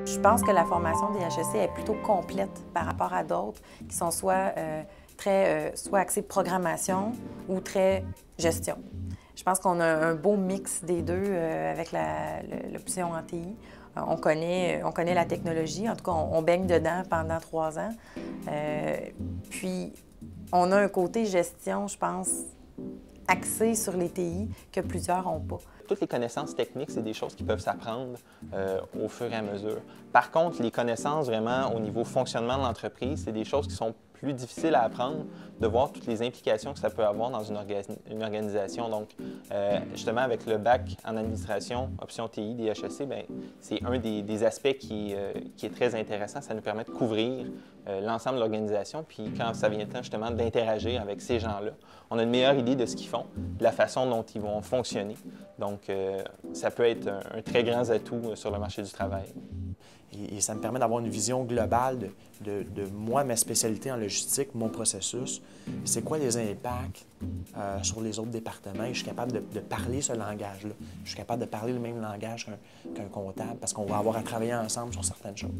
Je pense que la formation des HEC est plutôt complète par rapport à d'autres qui sont soit soit axées programmation ou très gestion. Je pense qu'on a un beau mix des deux avec l'option en TI. On connaît la technologie, en tout cas, on baigne dedans pendant 3 ans. Puis, on a un côté gestion, je pense, axé sur les TI que plusieurs n'ont pas. Toutes les connaissances techniques, c'est des choses qui peuvent s'apprendre au fur et à mesure. Par contre, les connaissances vraiment au niveau fonctionnement de l'entreprise, c'est des choses qui sont plus difficiles à apprendre, de voir toutes les implications que ça peut avoir dans une organisation. Donc, justement, avec le bac en administration, option TI des HEC, c'est un des aspects qui est très intéressant. Ça nous permet de couvrir l'ensemble de l'organisation. Puis quand ça vient temps justement d'interagir avec ces gens-là, on a une meilleure idée de ce qu'ils font, de la façon dont ils vont fonctionner. Donc, ça peut être un très grand atout sur le marché du travail. Et ça me permet d'avoir une vision globale de moi, ma spécialité en logistique, mon processus. C'est quoi les impacts sur les autres départements? Et je suis capable de parler ce langage-là. Je suis capable de parler le même langage qu'un comptable parce qu'on va avoir à travailler ensemble sur certaines choses.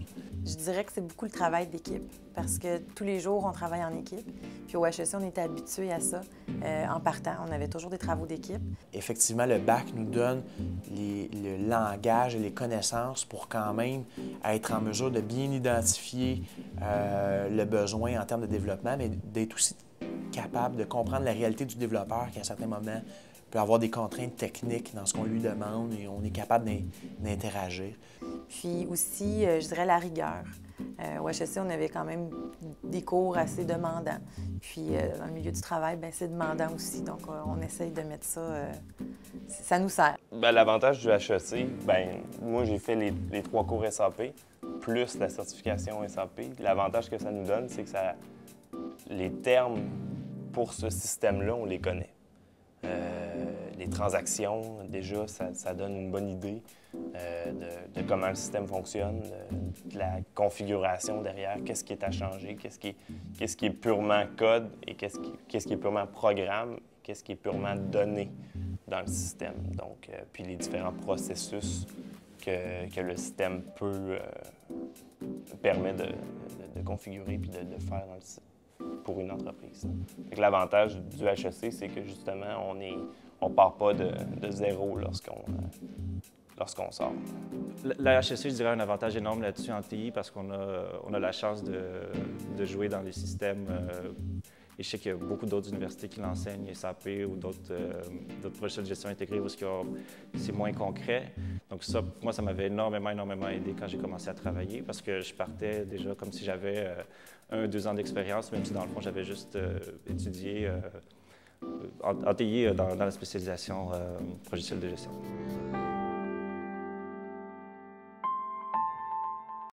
Je dirais que c'est beaucoup le travail d'équipe parce que tous les jours, on travaille en équipe. Puis au HEC, on était habitués à ça en partant. On avait toujours des travaux d'équipe. Effectivement, le bac nous donne le langage et les connaissances pour quand même être en mesure de bien identifier le besoin en termes de développement, mais d'être aussi capable de comprendre la réalité du développeur qui, à certains moments, peut avoir des contraintes techniques dans ce qu'on lui demande et on est capable d'interagir. Puis aussi, je dirais la rigueur. Au HEC, on avait quand même des cours assez demandants. Puis dans le milieu du travail, c'est demandant aussi. Donc, on essaye de mettre ça, ça nous sert. L'avantage du HEC, moi, j'ai fait les 3 cours SAP, plus la certification SAP. L'avantage que ça nous donne, c'est que les termes pour ce système-là, on les connaît. Les transactions, déjà, ça donne une bonne idée de comment le système fonctionne, de la configuration derrière, qu'est-ce qui est à changer, qu'est-ce qui est purement code et qu'est-ce qui est purement programme, qu'est-ce qui est purement donné dans le système. Donc, puis les différents processus que le système permet de configurer puis de faire dans le système pour une entreprise. L'avantage du HEC, c'est que justement, on part pas de zéro lorsqu'on sort. La HEC, je dirais, a un avantage énorme là-dessus en TI parce qu'on a la chance de jouer dans les systèmes. Et je sais qu'il y a beaucoup d'autres universités qui l'enseignent, SAP ou d'autres projets de gestion intégrée où c'est moins concret. Donc ça, moi, ça m'avait énormément aidé quand j'ai commencé à travailler parce que je partais déjà comme si j'avais 1 ou 2 ans d'expérience, même si dans le fond, j'avais juste étudié en TI dans la spécialisation logiciel de gestion.